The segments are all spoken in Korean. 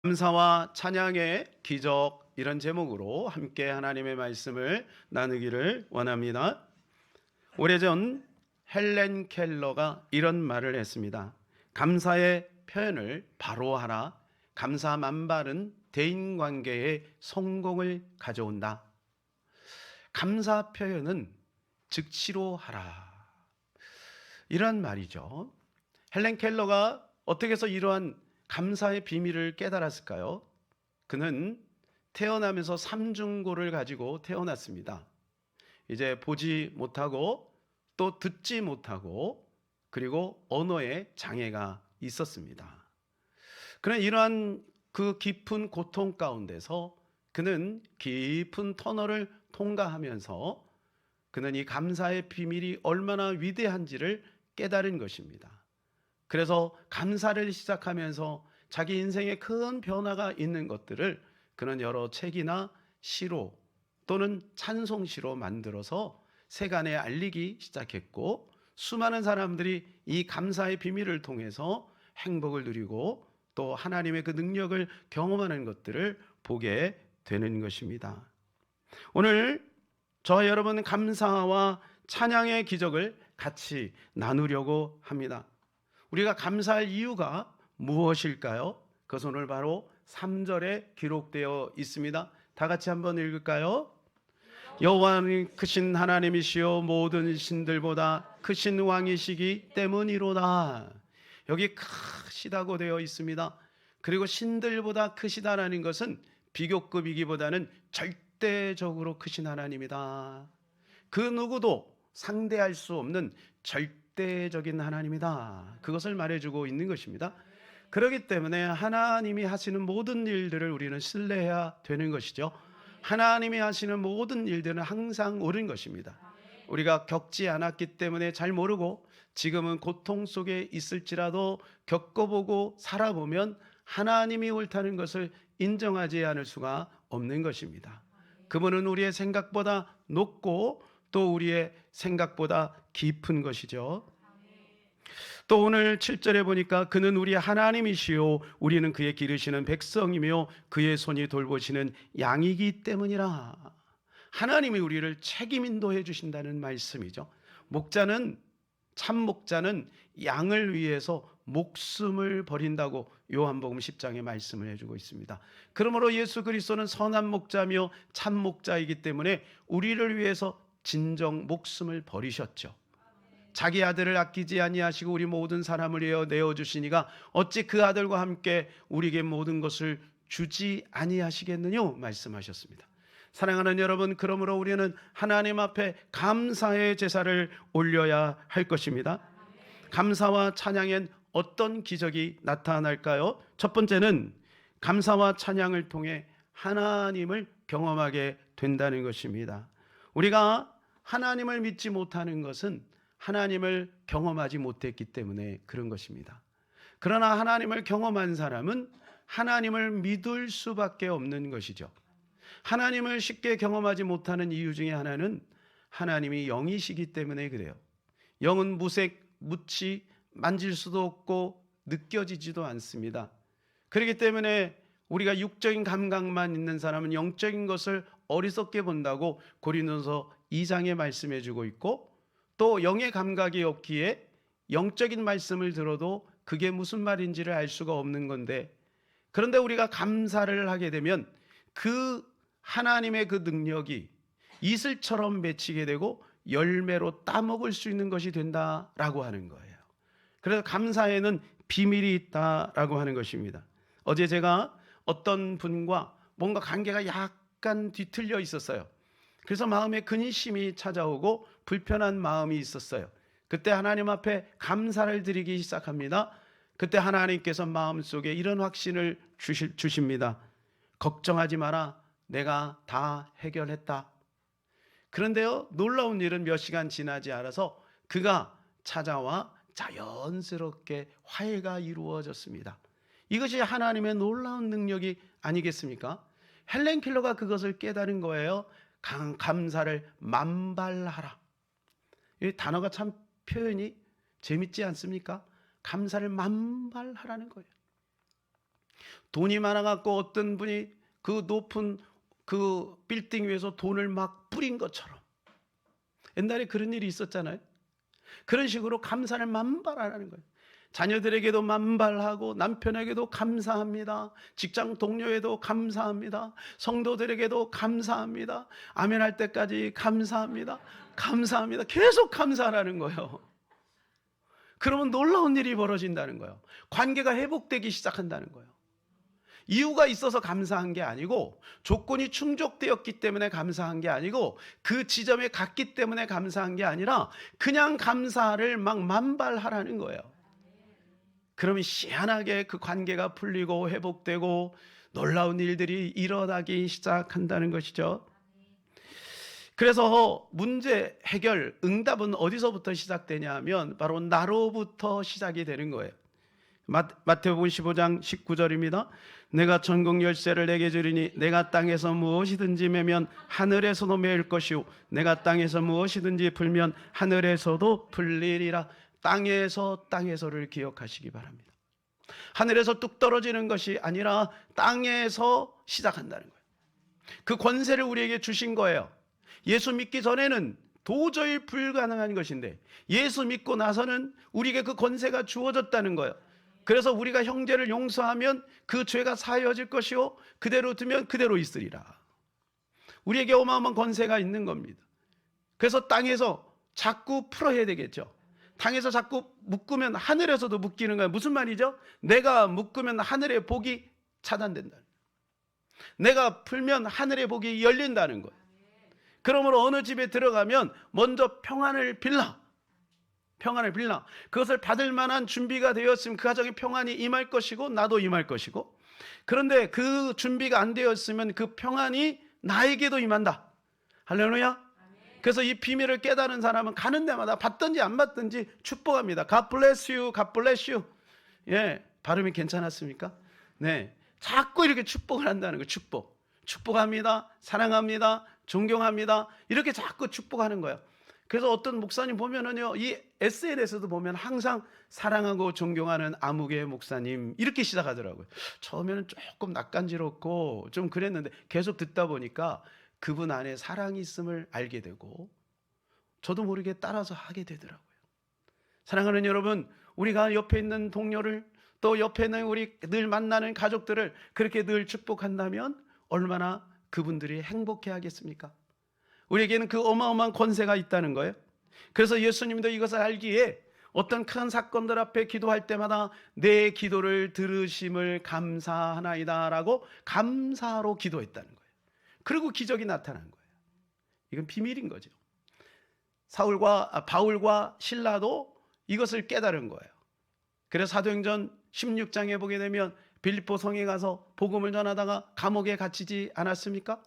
감사와 찬양의 기적, 이런 제목으로 함께 하나님의 말씀을 나누기를 원합니다. 오래전 헬렌 켈러가 이런 말을 했습니다. 감사의 표현을 바로 하라. 감사 만발은 대인관계의 성공을 가져온다. 감사 표현은 즉시로 하라, 이런 말이죠. 헬렌 켈러가 어떻게 해서 이러한 감사의 비밀을 깨달았을까요? 그는 태어나면서 삼중고를 가지고 태어났습니다. 이제 보지 못하고 또 듣지 못하고 그리고 언어에 장애가 있었습니다. 그러나 이러한 그 깊은 고통 가운데서 그는 깊은 터널을 통과하면서 그는 이 감사의 비밀이 얼마나 위대한지를 깨달은 것입니다. 그래서 감사를 시작하면서 자기 인생에 큰 변화가 있는 것들을 그는 여러 책이나 시로 또는 찬송시로 만들어서 세간에 알리기 시작했고, 수많은 사람들이 이 감사의 비밀을 통해서 행복을 누리고 또 하나님의 그 능력을 경험하는 것들을 보게 되는 것입니다. 오늘 저와 여러분 감사와 찬양의 기적을 같이 나누려고 합니다. 우리가 감사할 이유가 무엇일까요? 그것은 오늘 바로 3절에 기록되어 있습니다. 다 같이 한번 읽을까요? 여호와는 크신 하나님이시요 모든 신들보다 크신 왕이시기 때문이로다. 여기 크시다고 되어 있습니다. 그리고 신들보다 크시다라는 것은 비교급이기보다는 절대적으로 크신 하나님이다. 그 누구도 상대할 수 없는 절대적인 하나님이다. 그것을 말해주고 있는 것입니다. 그렇기 때문에 하나님이 하시는 모든 일들을 우리는 신뢰해야 되는 것이죠. 하나님이 하시는 모든 일들은 항상 옳은 것입니다. 우리가 겪지 않았기 때문에 잘 모르고 지금은 고통 속에 있을지라도 겪어보고 살아보면 하나님이 옳다는 것을 인정하지 않을 수가 없는 것입니다. 그분은 우리의 생각보다 높고 또 우리의 생각보다 깊은 것이죠. 또 오늘 7절에 보니까 그는 우리 하나님이시요 우리는 그의 기르시는 백성이며 그의 손이 돌보시는 양이기 때문이라. 하나님이 우리를 책임 인도해 주신다는 말씀이죠. 목자는, 참 목자는 양을 위해서 목숨을 버린다고 요한복음 10장에 말씀을 해주고 있습니다. 그러므로 예수 그리스도는 선한 목자며 참 목자이기 때문에 우리를 위해서 진정 목숨을 버리셨죠. 자기 아들을 아끼지 아니하시고 우리 모든 사람을 위하여 내어주시니가 어찌 그 아들과 함께 우리에게 모든 것을 주지 아니하시겠느냐 말씀하셨습니다. 사랑하는 여러분, 그러므로 우리는 하나님 앞에 감사의 제사를 올려야 할 것입니다. 감사와 찬양엔 어떤 기적이 나타날까요? 첫 번째는 감사와 찬양을 통해 하나님을 경험하게 된다는 것입니다. 우리가 하나님을 믿지 못하는 것은 하나님을 경험하지 못했기 때문에 그런 것입니다. 그러나 하나님을 경험한 사람은 하나님을 믿을 수밖에 없는 것이죠. 하나님을 쉽게 경험하지 못하는 이유 중에 하나는 하나님이 영이시기 때문에 그래요. 영은 무색, 무치, 만질 수도 없고 느껴지지도 않습니다. 그렇기 때문에 우리가 육적인 감각만 있는 사람은 영적인 것을 어리석게 본다고 고린도서 2장에 말씀해 주고 있고, 또 영의 감각이 없기에 영적인 말씀을 들어도 그게 무슨 말인지를 알 수가 없는 건데, 그런데 우리가 감사를 하게 되면 그 하나님의 그 능력이 이슬처럼 맺히게 되고 열매로 따먹을 수 있는 것이 된다라고 하는 거예요. 그래서 감사에는 비밀이 있다라고 하는 것입니다. 어제 제가 어떤 분과 뭔가 관계가 약간 뒤틀려 있었어요. 그래서 마음에 근심이 찾아오고 불편한 마음이 있었어요. 그때 하나님 앞에 감사를 드리기 시작합니다. 그때 하나님께서 마음속에 이런 확신을 주십니다. 걱정하지 마라. 내가 다 해결했다. 그런데요, 놀라운 일은 몇 시간 지나지 않아서 그가 찾아와 자연스럽게 화해가 이루어졌습니다. 이것이 하나님의 놀라운 능력이 아니겠습니까? 헬렌 켈러가 그것을 깨달은 거예요. 감사를 만발하라. 이 단어가 참 표현이 재밌지 않습니까? 감사를 만발하라는 거예요. 돈이 많아갖고 어떤 분이 그 높은 그 빌딩 위에서 돈을 막 뿌린 것처럼, 옛날에 그런 일이 있었잖아요. 그런 식으로 감사를 만발하라는 거예요. 자녀들에게도 만발하고 남편에게도 감사합니다. 직장 동료에도 감사합니다. 성도들에게도 감사합니다. 아멘 할 때까지 감사합니다. 감사합니다. 계속 감사하라는 거예요. 그러면 놀라운 일이 벌어진다는 거예요. 관계가 회복되기 시작한다는 거예요. 이유가 있어서 감사한 게 아니고, 조건이 충족되었기 때문에 감사한 게 아니고, 그 지점에 갔기 때문에 감사한 게 아니라 그냥 감사를 막 만발하라는 거예요. 그러면 희한하게 그 관계가 풀리고 회복되고 놀라운 일들이 일어나기 시작한다는 것이죠. 그래서 문제 해결, 응답은 어디서부터 시작되냐 하면 바로 나로부터 시작이 되는 거예요. 마태복음 15장 19절입니다. 내가 천국 열쇠를 내게 주리니 내가 땅에서 무엇이든지 매면 하늘에서도 매일 것이요 내가 땅에서 무엇이든지 풀면 하늘에서도 풀리리라. 땅에서를 기억하시기 바랍니다. 하늘에서 뚝 떨어지는 것이 아니라 땅에서 시작한다는 거예요. 그 권세를 우리에게 주신 거예요. 예수 믿기 전에는 도저히 불가능한 것인데 예수 믿고 나서는 우리에게 그 권세가 주어졌다는 거예요. 그래서 우리가 형제를 용서하면 그 죄가 사여질 것이요 그대로 두면 그대로 있으리라. 우리에게 어마어마한 권세가 있는 겁니다. 그래서 땅에서 자꾸 풀어야 되겠죠. 땅에서 자꾸 묶으면 하늘에서도 묶이는 거예요. 무슨 말이죠? 내가 묶으면 하늘의 복이 차단된다. 내가 풀면 하늘의 복이 열린다는 거예요. 그러므로 어느 집에 들어가면 먼저 평안을 빌라. 그것을 받을 만한 준비가 되었으면 그 가정에 평안이 임할 것이고 나도 임할 것이고, 그런데 그 준비가 안 되었으면 그 평안이 나에게도 임한다. 할렐루야. 그래서 이 비밀을 깨달은 사람은 가는 데마다 받든지 안 받든지 축복합니다. God bless you, God bless you. 예, 발음이 괜찮았습니까? 네, 자꾸 이렇게 축복을 한다는 거예요. 축복합니다, 사랑합니다, 존경합니다. 이렇게 자꾸 축복하는 거예요. 그래서 어떤 목사님 보면은요, 이 SNS에도 보면 항상 사랑하고 존경하는 아무개 목사님 이렇게 시작하더라고요. 처음에는 조금 낯간지럽고 좀 그랬는데 계속 듣다 보니까 그분 안에 사랑이 있음을 알게 되고 저도 모르게 따라서 하게 되더라고요. 사랑하는 여러분, 우리가 옆에 있는 동료를, 또 옆에 있는 우리 늘 만나는 가족들을 그렇게 늘 축복한다면 얼마나 그분들이 행복해 하겠습니까? 우리에게는 그 어마어마한 권세가 있다는 거예요. 그래서 예수님도 이것을 알기에 어떤 큰 사건들 앞에 기도할 때마다 내 기도를 들으심을 감사하나이다 라고 감사로 기도했다는 거예요. 그리고 기적이 나타난 거예요. 이건 비밀인 거죠. 바울과 실라도 이것을 깨달은 거예요. 그래서 사도행전 16장에 보게 되면 빌립보 성에 가서 복음을 전하다가 감옥에 갇히지 않았습니까?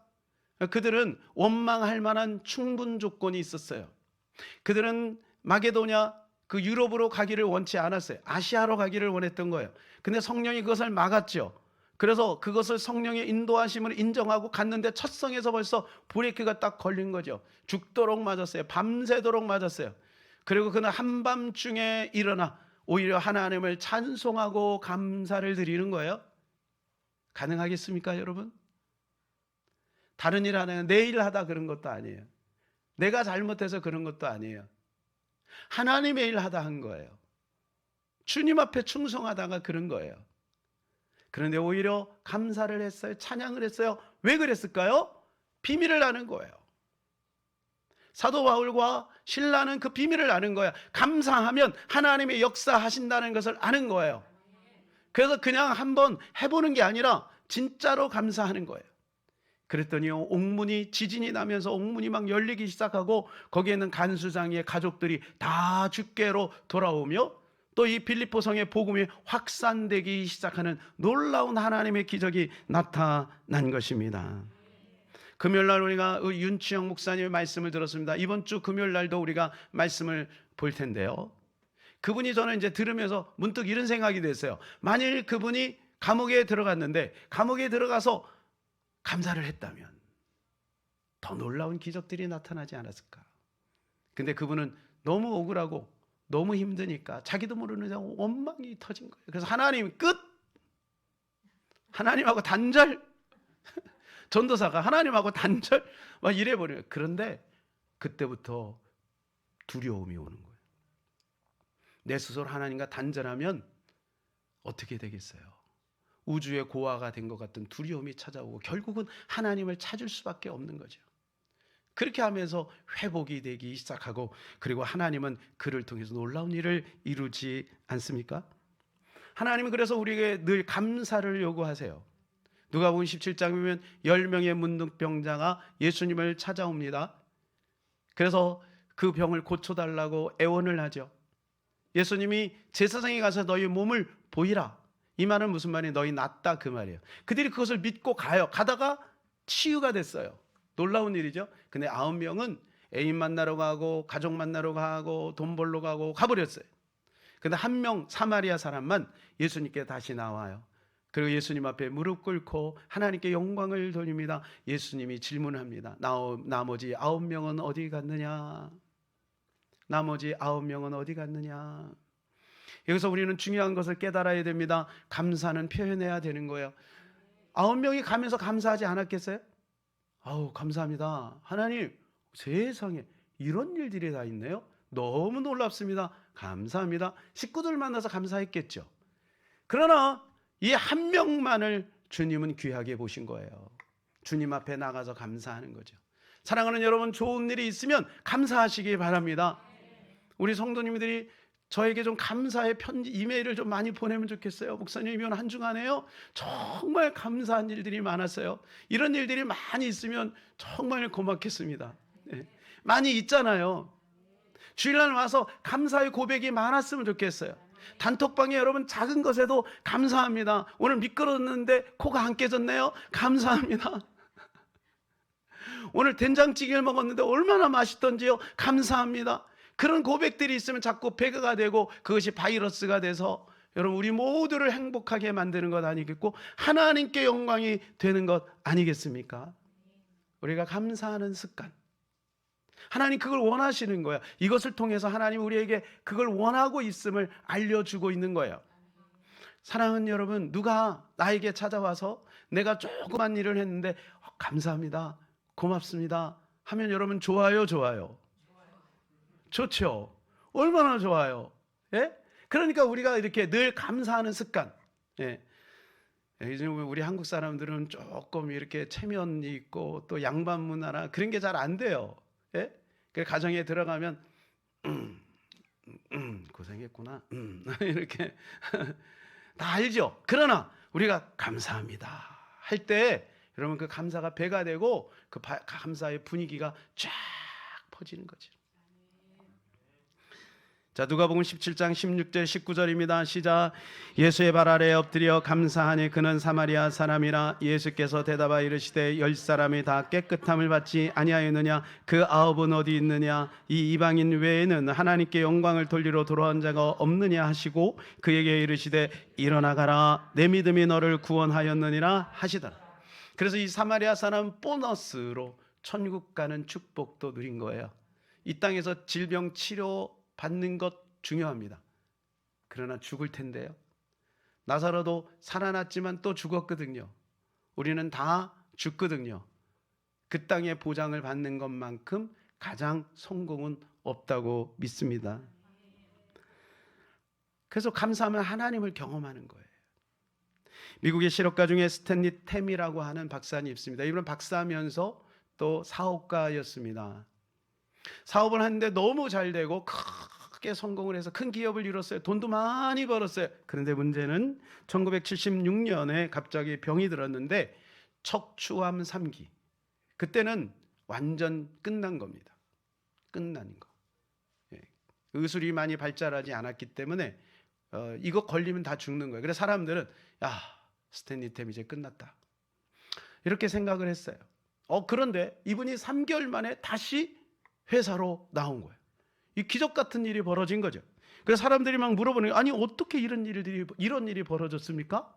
그들은 원망할 만한 충분 조건이 있었어요. 그들은 마게도냐, 그 유럽으로 가기를 원치 않았어요. 아시아로 가기를 원했던 거예요. 근데 성령이 그것을 막았죠. 그래서 그것을 성령의 인도하심을 인정하고 갔는데 첫 성에서 벌써 브레이크가 딱 걸린 거죠. 죽도록 맞았어요. 밤새도록 맞았어요. 그리고 그는 한밤중에 일어나 오히려 하나님을 찬송하고 감사를 드리는 거예요. 가능하겠습니까, 여러분? 다른 일 하나, 내 일 하다 그런 것도 아니에요. 내가 잘못해서 그런 것도 아니에요. 하나님의 일 하다 한 거예요. 주님 앞에 충성하다가 그런 거예요. 그런데 오히려 감사를 했어요. 찬양을 했어요. 왜 그랬을까요? 비밀을 아는 거예요. 사도 바울과 신라는 그 비밀을 아는 거예요. 감사하면 하나님의 역사하신다는 것을 아는 거예요. 그래서 그냥 한번 해보는 게 아니라 진짜로 감사하는 거예요. 그랬더니요, 지진이 나면서 옥문이 막 열리기 시작하고 거기에는 간수장의 가족들이 다 주께로 돌아오며 또 이 빌립보 성의 복음이 확산되기 시작하는 놀라운 하나님의 기적이 나타난 것입니다. 금요일날 우리가 윤치영 목사님의 말씀을 들었습니다. 이번 주 금요일날도 우리가 말씀을 볼 텐데요, 그분이 저는 이제 들으면서 문득 이런 생각이 됐어요. 만일 그분이 감옥에 들어갔는데 감옥에 들어가서 감사를 했다면 더 놀라운 기적들이 나타나지 않았을까? 근데 그분은 너무 억울하고 너무 힘드니까 자기도 모르는 원망이 터진 거예요. 그래서 하나님 끝! 하나님하고 단절. 전도사가 하나님하고 단절 막 이래버려요. 그런데 그때부터 두려움이 오는 거예요. 내 스스로 하나님과 단절하면 어떻게 되겠어요? 우주의 고아가 된 것 같은 두려움이 찾아오고 결국은 하나님을 찾을 수밖에 없는 거죠. 그렇게 하면서 회복이 되기 시작하고, 그리고 하나님은 그를 통해서 놀라운 일을 이루지 않습니까? 하나님은 그래서 우리에게 늘 감사를 요구하세요. 누가복음 17장 보면 10명의 문둥병자가 예수님을 찾아옵니다. 그래서 그 병을 고쳐달라고 애원을 하죠. 예수님이 제사장에 가서 너희 몸을 보이라. 이 말은 무슨 말이에요? 너희 낫다 그 말이에요. 그들이 그것을 믿고 가요. 가다가 치유가 됐어요. 놀라운 일이죠. 근데 9명은 애인 만나러 가고 가족 만나러 가고 돈 벌러 가고 가버렸어요. 근데 한 명 사마리아 사람만 예수님께 다시 나와요. 그리고 예수님 앞에 무릎 꿇고 하나님께 영광을 돌립니다. 예수님이 질문합니다. 나머지 9명은 어디 갔느냐? 나머지 9명은 어디 갔느냐? 여기서 우리는 중요한 것을 깨달아야 됩니다. 감사는 표현해야 되는 거예요. 9명이 가면서 감사하지 않았겠어요? 아우, 감사합니다. 하나님, 세상에 이런 일들이 다 있네요. 너무 놀랍습니다. 감사합니다. 식구들 만나서 감사했겠죠. 그러나 이 한 명만을 주님은 귀하게 보신 거예요. 주님 앞에 나가서 감사하는 거죠. 사랑하는 여러분, 좋은 일이 있으면 감사하시기 바랍니다. 우리 성도님들이 저에게 좀 감사의 편지, 이메일을 좀 많이 보내면 좋겠어요. 목사님, 이번 한 주간에요 정말 감사한 일들이 많았어요. 이런 일들이 많이 있으면 정말 고맙겠습니다. 네. 많이 있잖아요. 주일날 와서 감사의 고백이 많았으면 좋겠어요. 단톡방에 여러분 작은 것에도 감사합니다. 오늘 미끄러졌는데 코가 안 깨졌네요. 감사합니다. 오늘 된장찌개를 먹었는데 얼마나 맛있던지요. 감사합니다. 그런 고백들이 있으면 자꾸 배가가 되고 그것이 바이러스가 돼서 여러분 우리 모두를 행복하게 만드는 것 아니겠고 하나님께 영광이 되는 것 아니겠습니까? 우리가 감사하는 습관, 하나님 그걸 원하시는 거예요. 이것을 통해서 하나님 우리에게 그걸 원하고 있음을 알려주고 있는 거예요. 사랑하는 여러분, 누가 나에게 찾아와서 내가 조그만 일을 했는데 감사합니다, 고맙습니다 하면 여러분 좋아요, 좋아요? 좋죠. 얼마나 좋아요. 예? 그러니까 우리가 이렇게 늘 감사하는 습관. 예. 요즘 우리 한국 사람들은 조금 이렇게 체면이 있고 또 양반 문화나 그런 게 잘 안 돼요. 예? 그 가정에 들어가면 고생했구나 이렇게 다 알죠. 그러나 우리가 감사합니다 할 때 여러분 그 감사가 배가 되고 그 감사의 분위기가 쫙 퍼지는 거죠. 자, 누가복음 17장 16절 19절입니다. 시작. 예수의 발 아래에 엎드려 감사하니 그는 사마리아 사람이라. 예수께서 대답하여 이르시되 10사람이 다 깨끗함을 받지 아니하였느냐? 그 9은 어디 있느냐? 이 이방인 외에는 하나님께 영광을 돌리러 돌아온 자가 없느냐 하시고 그에게 이르시되 일어나 가라, 내 믿음이 너를 구원하였느니라 하시더라. 그래서 이 사마리아 사람은 보너스로 천국 가는 축복도 누린 거예요. 이 땅에서 질병 치료 받는 것 중요합니다. 그러나 죽을 텐데요. 나사로도 살아났지만 또 죽었거든요. 우리는 다 죽거든요. 그 땅의 보장을 받는 것만큼 가장 성공은 없다고 믿습니다. 그래서 감사하면 하나님을 경험하는 거예요. 미국의 실업가 중에 스탠리 템이라고 하는 박사님이 있습니다. 이분은 박사면서 또 사업가였습니다. 사업을 하는데 너무 잘 되고 크게 성공을 해서 큰 기업을 이뤘어요. 돈도 많이 벌었어요. 그런데 문제는 1976년에 갑자기 병이 들었는데 척추암 3기. 그때는 완전 끝난 겁니다. 끝난 거. 의술이 많이 발달하지 않았기 때문에 이거 걸리면 다 죽는 거예요. 그래서 사람들은 야, 스탠리 템 이제 끝났다 이렇게 생각을 했어요. 그런데 이분이 3개월 만에 다시 회사로 나온 거예요. 이 기적 같은 일이 벌어진 거죠. 그래서 사람들이 막 물어보는 거예요. 아니 어떻게 이런 일이 벌어졌습니까?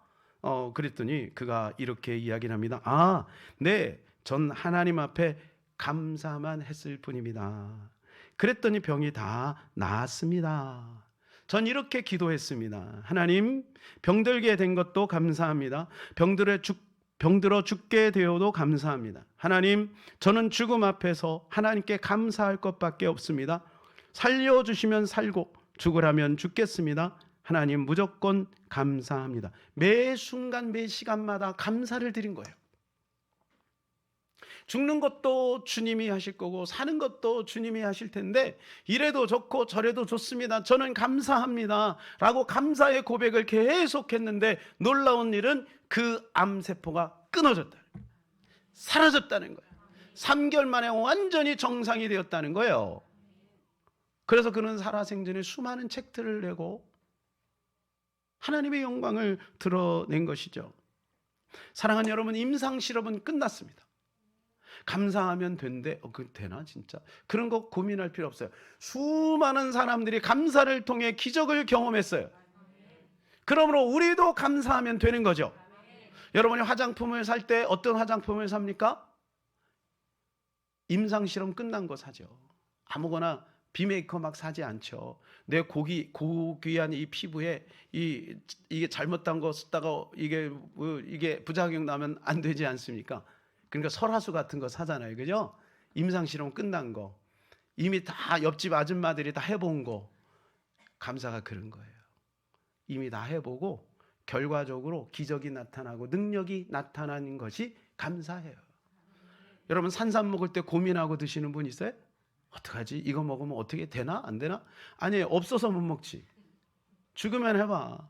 그랬더니 그가 이렇게 이야기를 합니다. 네, 전 하나님 앞에 감사만 했을 뿐입니다. 그랬더니 병이 다 나았습니다. 전 이렇게 기도했습니다. 하나님, 병들게 된 것도 감사합니다. 병들어 죽게 되어도 감사합니다. 하나님, 저는 죽음 앞에서 하나님께 감사할 것밖에 없습니다. 살려주시면 살고 죽으라면 죽겠습니다. 하나님, 무조건 감사합니다. 매 순간 매 시간마다 감사를 드린 거예요. 죽는 것도 주님이 하실 거고 사는 것도 주님이 하실 텐데 이래도 좋고 저래도 좋습니다. 저는 감사합니다 라고 감사의 고백을 계속했는데 놀라운 일은 그 암세포가 끊어졌다는 거예요. 사라졌다는 거예요. 3개월 만에 완전히 정상이 되었다는 거예요. 그래서 그는 살아생전에 수많은 책들을 내고 하나님의 영광을 드러낸 것이죠. 사랑하는 여러분, 임상실험은 끝났습니다. 감사하면 된대. 그 되나 진짜? 그런 거 고민할 필요 없어요. 수많은 사람들이 감사를 통해 기적을 경험했어요. 그러므로 우리도 감사하면 되는 거죠. 여러분이 화장품을 살 때 어떤 화장품을 삽니까? 임상실험 끝난 거 사죠. 아무거나 비메이커 막 사지 않죠. 내 고귀한 이 피부에 이게 잘못된 거 쓰다가 이게 부작용 나면 안 되지 않습니까? 그러니까 설화수 같은 거 사잖아요. 그죠? 임상실험 끝난 거. 이미 다 옆집 아줌마들이 다 해본 거. 감사가 그런 거예요. 이미 다 해보고 결과적으로 기적이 나타나고 능력이 나타나는 것이 감사해요. 여러분, 산삼 먹을 때 고민하고 드시는 분 있어요? 어떡하지? 이거 먹으면 어떻게 되나? 안 되나? 아니, 없어서 못 먹지. 죽으면 해봐.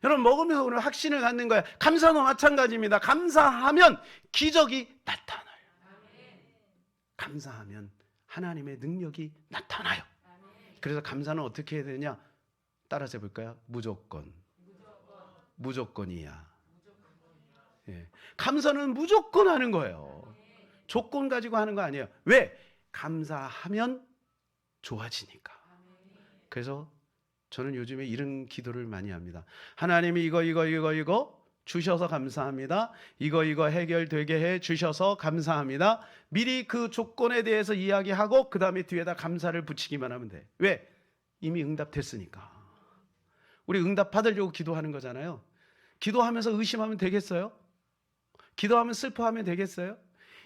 여러분, 먹으면서 우리는 확신을 갖는 거예요. 감사도 마찬가지입니다. 감사하면 기적이 나타나요. 감사하면 하나님의 능력이 나타나요. 그래서 감사는 어떻게 해야 되냐? 따라서 해볼까요? 무조건이야. 예. 감사는 무조건 하는 거예요. 조건 가지고 하는 거 아니에요. 왜? 감사하면 좋아지니까. 그래서 저는 요즘에 이런 기도를 많이 합니다. 하나님이 이거 주셔서 감사합니다. 이거 해결되게 해 주셔서 감사합니다. 미리 그 조건에 대해서 이야기하고 그 다음에 뒤에다 감사를 붙이기만 하면 돼. 왜? 이미 응답됐으니까. 우리 응답 받으려고 기도하는 거잖아요. 기도하면서 의심하면 되겠어요? 기도하면 슬퍼하면 되겠어요?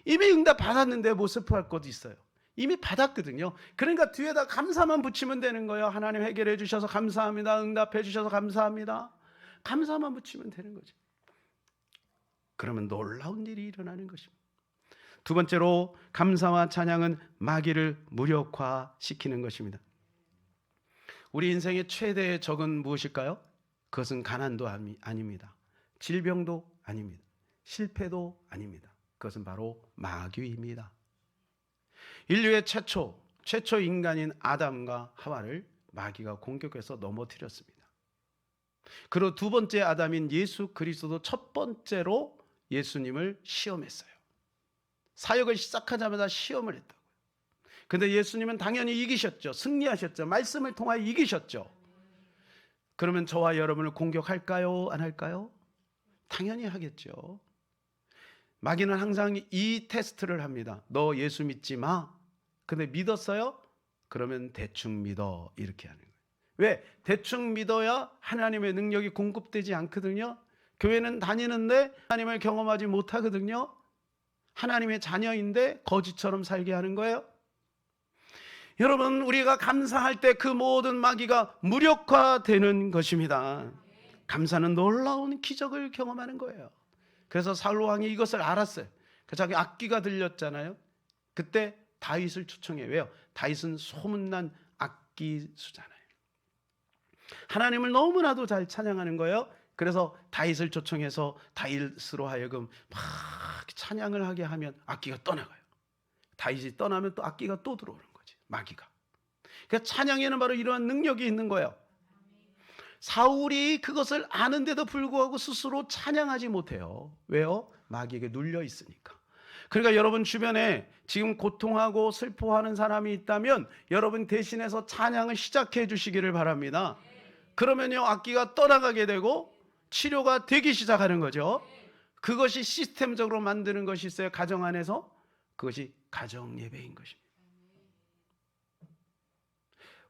이미 응답 받았는데 뭐 슬퍼할 것도 있어요. 이미 받았거든요. 그러니까 뒤에다 감사만 붙이면 되는 거예요. 하나님 해결해 주셔서 감사합니다. 응답해 주셔서 감사합니다. 감사만 붙이면 되는 거죠. 그러면 놀라운 일이 일어나는 것입니다. 두 번째로, 감사와 찬양은 마귀를 무력화시키는 것입니다. 우리 인생의 최대의 적은 무엇일까요? 그것은 가난도 아닙니다. 질병도 아닙니다. 실패도 아닙니다. 그것은 바로 마귀입니다. 인류의 최초 인간인 아담과 하와를 마귀가 공격해서 넘어뜨렸습니다. 그리고 두 번째 아담인 예수 그리스도도 첫 번째로 예수님을 시험했어요. 사역을 시작하자마자 시험을 했다고요. 그런데 예수님은 당연히 이기셨죠. 승리하셨죠. 말씀을 통하여 이기셨죠. 그러면 저와 여러분을 공격할까요? 안 할까요? 당연히 하겠죠. 마귀는 항상 이 테스트를 합니다. 너 예수 믿지 마. 근데 믿었어요? 그러면 대충 믿어. 이렇게 하는 거예요. 왜? 대충 믿어야 하나님의 능력이 공급되지 않거든요. 교회는 다니는데 하나님을 경험하지 못하거든요. 하나님의 자녀인데 거지처럼 살게 하는 거예요. 여러분, 우리가 감사할 때 그 모든 마귀가 무력화되는 것입니다. 감사는 놀라운 기적을 경험하는 거예요. 그래서 사울 왕이 이것을 알았어요. 자기 악기가 들렸잖아요. 그때 다윗을 초청해요. 왜요? 다윗은 소문난 악기수잖아요. 하나님을 너무나도 잘 찬양하는 거예요. 그래서 다윗을 초청해서 다윗으로 하여금 막 찬양을 하게 하면 악기가 떠나가요. 다윗이 떠나면 또 악기가 또 들어오는 거지, 마귀가. 그러니까 찬양에는 바로 이러한 능력이 있는 거예요. 사울이 그것을 아는데도 불구하고 스스로 찬양하지 못해요. 왜요? 마귀에게 눌려 있으니까. 그러니까 여러분 주변에 지금 고통하고 슬퍼하는 사람이 있다면 여러분 대신해서 찬양을 시작해 주시기를 바랍니다. 그러면요, 악기가 떠나가게 되고 치료가 되기 시작하는 거죠. 그것이 시스템적으로 만드는 것이 있어요. 가정 안에서. 그것이 가정 예배인 것입니다.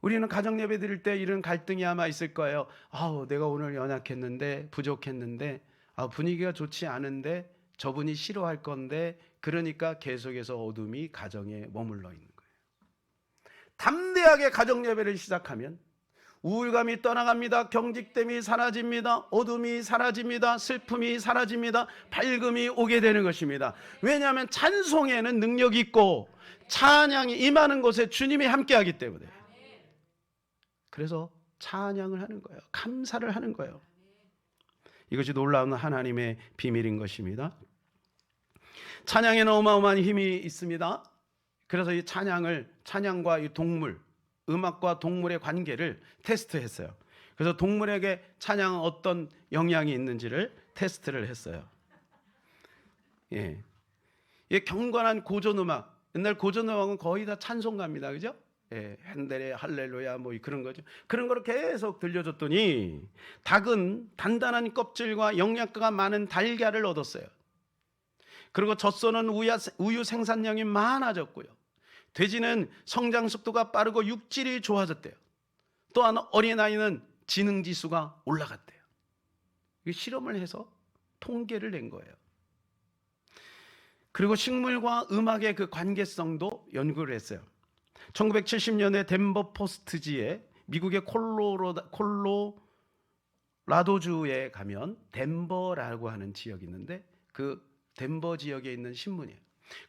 우리는 가정 예배 드릴 때 이런 갈등이 아마 있을 거예요. 아우, 내가 오늘 연약했는데, 부족했는데, 분위기가 좋지 않은데, 저분이 싫어할 건데, 그러니까 계속해서 어둠이 가정에 머물러 있는 거예요. 담대하게 가정 예배를 시작하면 우울감이 떠나갑니다. 경직됨이 사라집니다. 어둠이 사라집니다. 슬픔이 사라집니다. 밝음이 오게 되는 것입니다. 왜냐하면 찬송에는 능력이 있고 찬양이 임하는 곳에 주님이 함께하기 때문에. 그래서 찬양을 하는 거예요. 감사를 하는 거예요. 이것이 놀라운 하나님의 비밀인 것입니다. 찬양에는 어마어마한 힘이 있습니다. 그래서 이 찬양과 이 동물, 음악과 동물의 관계를 테스트했어요. 그래서 동물에게 찬양은 어떤 영향이 있는지를 테스트를 했어요. 예. 이 경건한 고전음악, 옛날 고전음악은 거의 다 찬송가입니다. 그죠? 예, 핸델의 할렐루야 뭐 그런 거죠. 그런 거를 계속 들려줬더니 닭은 단단한 껍질과 영양가가 많은 달걀을 얻었어요. 그리고 젖소는 우유 생산량이 많아졌고요. 돼지는 성장 속도가 빠르고 육질이 좋아졌대요. 또한 어린아이는 지능지수가 올라갔대요. 실험을 해서 통계를 낸 거예요. 그리고 식물과 음악의 그 관계성도 연구를 했어요. 1970년에 덴버 포스트지에 미국의 콜로라도주에 가면 덴버라고 하는 지역이 있는데 그 덴버 지역에 있는 신문이에요.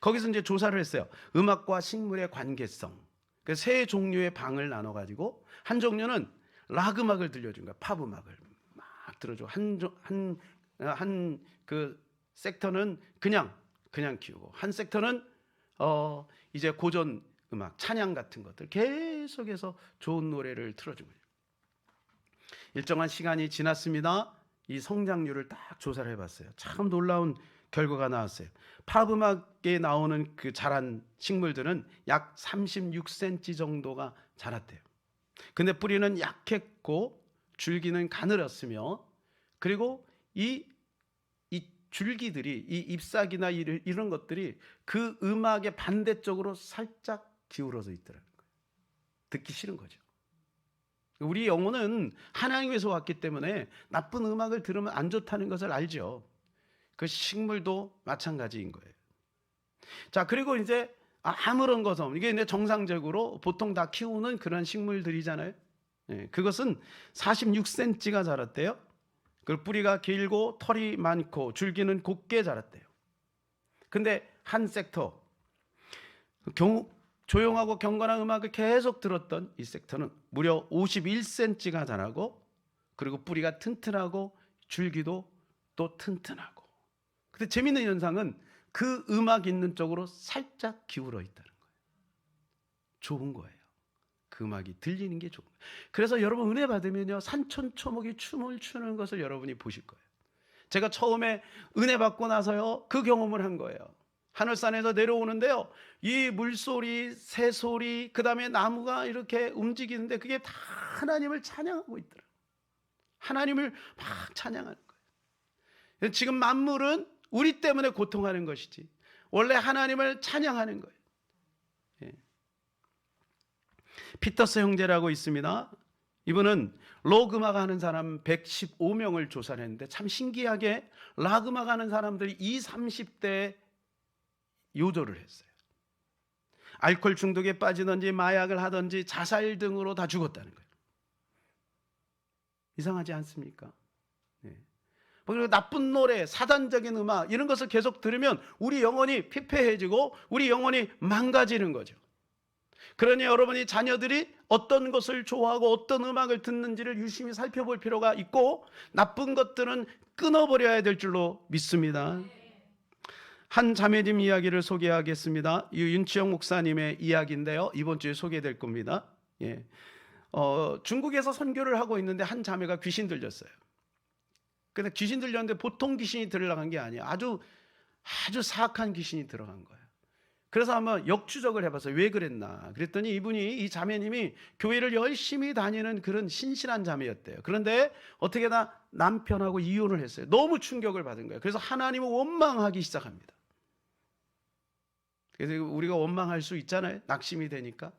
거기서 이제 조사를 했어요. 음악과 식물의 관계성. 세 종류의 방을 나눠가지고 한 종류는 락 음악을 들려준 거야. 팝 음악을 막 들어줘. 한 그 섹터는 그냥 키우고 한 섹터는 이제 고전 음악, 찬양 같은 것들 계속해서 좋은 노래를 틀어준 거예요. 일정한 시간이 지났습니다. 이 성장률을 딱 조사를 해봤어요. 참 놀라운 결과가 나왔어요. 팝 음악에 나오는 그 자란 식물들은 약 36cm 정도가 자랐대요. 근데 뿌리는 약했고 줄기는 가늘었으며 그리고 이 줄기들이 이 잎사귀나 이런 것들이 그 음악의 반대쪽으로 살짝 기울어져 있더라는 거예요. 듣기 싫은 거죠. 우리 영혼은 하나님에서 왔기 때문에 나쁜 음악을 들으면 안 좋다는 것을 알죠. 그 식물도 마찬가지인 거예요. 자, 그리고 이제 아무런 것 없는, 이게 이제 정상적으로 보통 다 키우는 그런 식물들이잖아요. 예, 그것은 46cm가 자랐대요. 그 뿌리가 길고 털이 많고 줄기는 곱게 자랐대요. 근데 한 섹터, 조용하고 경건한 음악을 계속 들었던 이 섹터는 무려 51cm가 자라고 그리고 뿌리가 튼튼하고 줄기도 또 튼튼하고. 근데 재미있는 현상은 그 음악 있는 쪽으로 살짝 기울어 있다는 거예요. 좋은 거예요. 그 음악이 들리는 게 좋은 거예요. 그래서 여러분 은혜 받으면요, 산천초목이 춤을 추는 것을 여러분이 보실 거예요. 제가 처음에 은혜 받고 나서요, 그 경험을 한 거예요. 하늘산에서 내려오는데요, 이 물소리, 새소리, 그 다음에 나무가 이렇게 움직이는데 그게 다 하나님을 찬양하고 있더라고요. 하나님을 막 찬양하는 거예요. 지금 만물은 우리 때문에 고통하는 것이지 원래 하나님을 찬양하는 거예요. 예. 피터스 형제라고 있습니다. 이분은 록 음악 하는 사람 115명을 조사를 했는데 참 신기하게 락 음악 하는 사람들이 20, 30대에 요절을 했어요. 알코올 중독에 빠지든지 마약을 하든지 자살 등으로 다 죽었다는 거예요. 이상하지 않습니까? 네. 그리고 나쁜 노래, 사단적인 음악 이런 것을 계속 들으면 우리 영혼이 피폐해지고 우리 영혼이 망가지는 거죠. 그러니 여러분이 자녀들이 어떤 것을 좋아하고 어떤 음악을 듣는지를 유심히 살펴볼 필요가 있고 나쁜 것들은 끊어버려야 될 줄로 믿습니다. 한 자매님 이야기를 소개하겠습니다. 윤치영 목사님의 이야기인데요, 이번 주에 소개될 겁니다. 예. 중국에서 선교를 하고 있는데 한 자매가 귀신 들렸어요. 근데 귀신 들렸는데 보통 귀신이 들어간 게 아니에요. 아주 사악한 귀신이 들어간 거예요. 그래서 한번 역추적을 해봤어요. 왜 그랬나? 그랬더니 이 자매님이 교회를 열심히 다니는 그런 신실한 자매였대요. 그런데 어떻게 다 남편하고 이혼을 했어요. 너무 충격을 받은 거예요. 그래서 하나님을 원망하기 시작합니다. 그래서 우리가 원망할 수 있잖아요. 낙심이 되니까.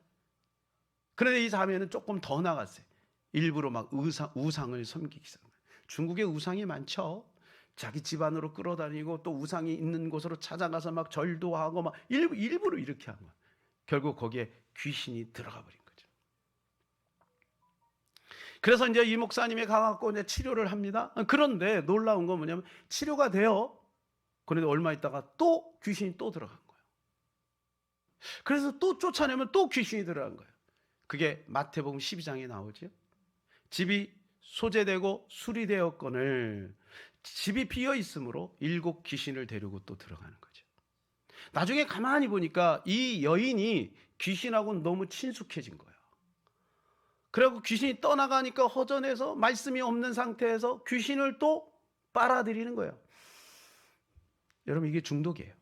그런데 이 자매는 조금 더 나갔어요. 일부러 막 우상을 섬기기 시작해요. 중국에 우상이 많죠. 자기 집안으로 끌어다니고 또 우상이 있는 곳으로 찾아가서 막 절도 하고 막 일부러 이렇게 한 거예요. 결국 거기에 귀신이 들어가 버린 거죠. 그래서 이제 이 목사님이 가갖고 이제 치료를 합니다. 그런데 놀라운 건 뭐냐면 치료가 돼요. 그런데 얼마 있다가 또 귀신이 또 들어간 거예요. 그래서 또 쫓아내면 또 귀신이 들어간 거예요. 그게 마태복음 12장에 나오죠. 집이 소재되고 수리되었거늘 집이 비어 있으므로 7 귀신을 데리고 또 들어가는 거죠. 나중에 가만히 보니까 이 여인이 귀신하고 너무 친숙해진 거예요. 그리고 귀신이 떠나가니까 허전해서 말씀이 없는 상태에서 귀신을 또 빨아들이는 거예요. 여러분, 이게 중독이에요.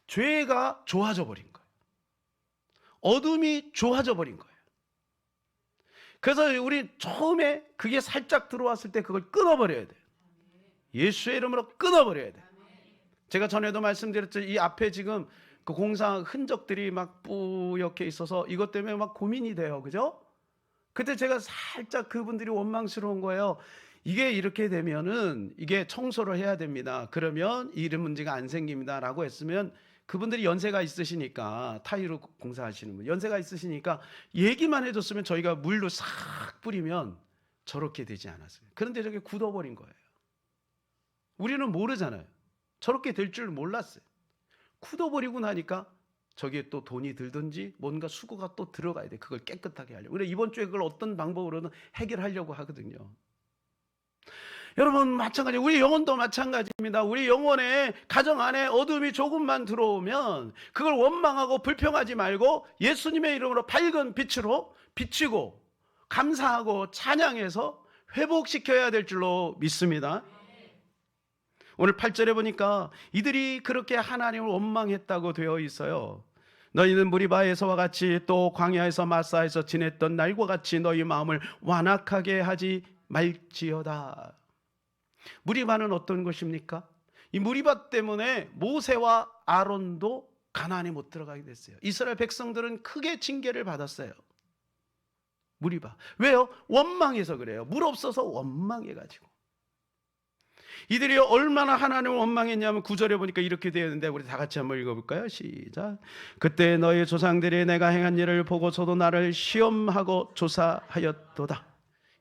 죄가 좋아져 버린 거예요. 어둠이 좋아져 버린 거예요. 그래서 우리 처음에 그게 살짝 들어왔을 때 그걸 끊어버려야 돼요. 예수의 이름으로 끊어버려야 돼요. 제가 전에도 말씀드렸죠. 이 앞에 지금 그 공사 흔적들이 막 뿌옇게 있어서 이것 때문에 막 고민이 돼요. 그죠? 그때 제가 살짝 그분들이 원망스러운 거예요. 이게 이렇게 되면은 이게 청소를 해야 됩니다. 그러면 이런 문제가 안 생깁니다. 라고 했으면 그분들이 연세가 있으시니까, 타일로 공사하시는 분 연세가 있으시니까 얘기만 해줬으면 저희가 물로 싹 뿌리면 저렇게 되지 않았어요. 그런데 저게 굳어버린 거예요. 우리는 모르잖아요. 저렇게 될 줄 몰랐어요. 굳어버리고 나니까 저기에 또 돈이 들든지 뭔가 수고가 또 들어가야 돼. 그걸 깨끗하게 하려고. 그래, 이번 주에 그걸 어떤 방법으로는 해결하려고 하거든요. 여러분, 마찬가지, 우리 영혼도 마찬가지입니다. 우리 영혼의 가정 안에 어둠이 조금만 들어오면 그걸 원망하고 불평하지 말고 예수님의 이름으로 밝은 빛으로 비치고 감사하고 찬양해서 회복시켜야 될 줄로 믿습니다. 오늘 8절에 보니까 이들이 그렇게 하나님을 원망했다고 되어 있어요. 너희는 무리바에서와 같이 또 광야에서 마사에서 지냈던 날과 같이 너희 마음을 완악하게 하지 말지어다. 무리바는 어떤 것입니까? 이 무리바 때문에 모세와 아론도 가나안에 못 들어가게 됐어요. 이스라엘 백성들은 크게 징계를 받았어요. 무리바. 왜요? 원망해서 그래요. 물 없어서 원망해가지고. 이들이 얼마나 하나님을 원망했냐면 9절에 보니까 이렇게 되어 있는데 우리 다 같이 한번 읽어볼까요? 시작. 그때 너희 조상들이 내가 행한 일을 보고서도 나를 시험하고 조사하였도다.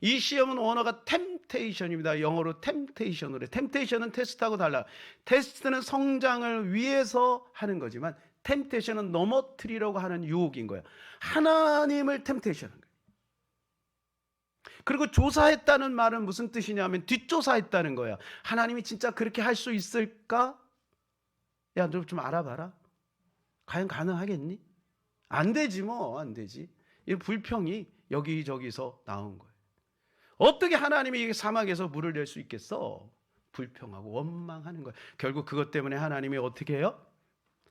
이 시험은 원어가 템테이션입니다. 영어로 템테이션으로. 템테이션은 테스트하고 달라. 테스트는 성장을 위해서 하는 거지만 템테이션은 넘어뜨리려고 하는 유혹인 거예요. 하나님을 템테이션한 거예요. 그리고 조사했다는 말은 무슨 뜻이냐면 뒷조사했다는 거예요. 하나님이 진짜 그렇게 할 수 있을까? 야, 너 좀 알아봐라. 과연 가능하겠니? 안 되지 뭐, 안 되지. 이 불평이 여기저기서 나온 거예요. 어떻게 하나님이 사막에서 물을 낼 수 있겠어? 불평하고 원망하는 거예요. 결국 그것 때문에 하나님이 어떻게 해요?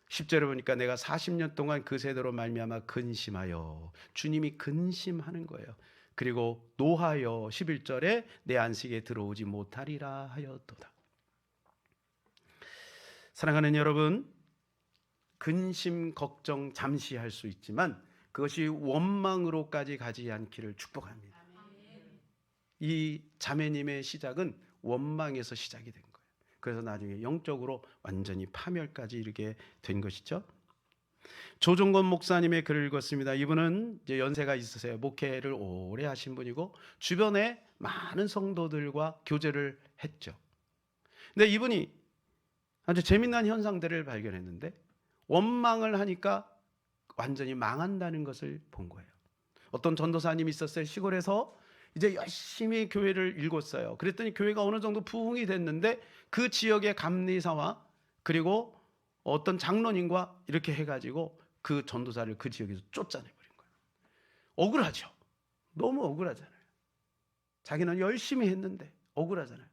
10절에 보니까 내가 40년 동안 그 세대로 말미암아 근심하여, 주님이 근심하는 거예요. 그리고 노하여 11절에 내 안식에 들어오지 못하리라 하였도다. 사랑하는 여러분, 근심 걱정 잠시 할 수 있지만 그것이 원망으로까지 가지 않기를 축복합니다. 이 자매님의 시작은 원망에서 시작이 된 거예요. 그래서 나중에 영적으로 완전히 파멸까지 이르게 된 것이죠. 조종건 목사님의 글을 읽었습니다. 이분은 이제 연세가 있으세요. 목회를 오래 하신 분이고 주변에 많은 성도들과 교제를 했죠. 근데 이분이 아주 재미난 현상들을 발견했는데 원망을 하니까 완전히 망한다는 것을 본 거예요. 어떤 전도사님이 있었어요. 시골에서 이제 열심히 교회를 일궜어요. 그랬더니 교회가 어느 정도 부흥이 됐는데 그 지역의 감리사와 그리고 어떤 장로님과 이렇게 해가지고 그 전도사를 그 지역에서 쫓아내버린 거예요. 억울하죠. 너무 억울하잖아요. 자기는 열심히 했는데 억울하잖아요.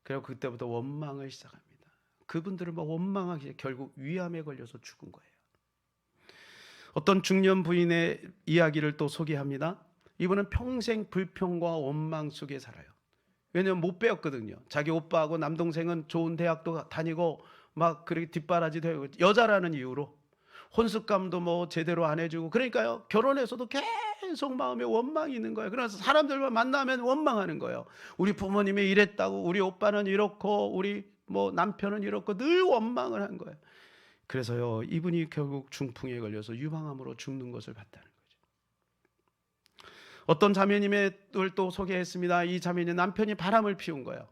그리고 그때부터 원망을 시작합니다. 그분들은 막 원망하기 결국 위암에 걸려서 죽은 거예요. 어떤 중년 부인의 이야기를 또 소개합니다. 이분은 평생 불평과 원망 속에 살아요. 왜냐하면 못 배웠거든요. 자기 오빠하고 남동생은 좋은 대학도 다니고 막 그렇게 뒷바라지도 하고 여자라는 이유로 혼숙감도 뭐 제대로 안 해주고, 그러니까요 결혼해서도 계속 마음에 원망이 있는 거예요. 그래서 사람들만 만나면 원망하는 거예요. 우리 부모님이 이랬다고, 우리 오빠는 이렇고, 우리 뭐 남편은 이렇고, 늘 원망을 한 거예요. 그래서요 이분이 결국 중풍에 걸려서 유방암으로 죽는 것을 봤다는 거죠. 어떤 자매님을 또 소개했습니다. 이 자매님 남편이 바람을 피운 거예요.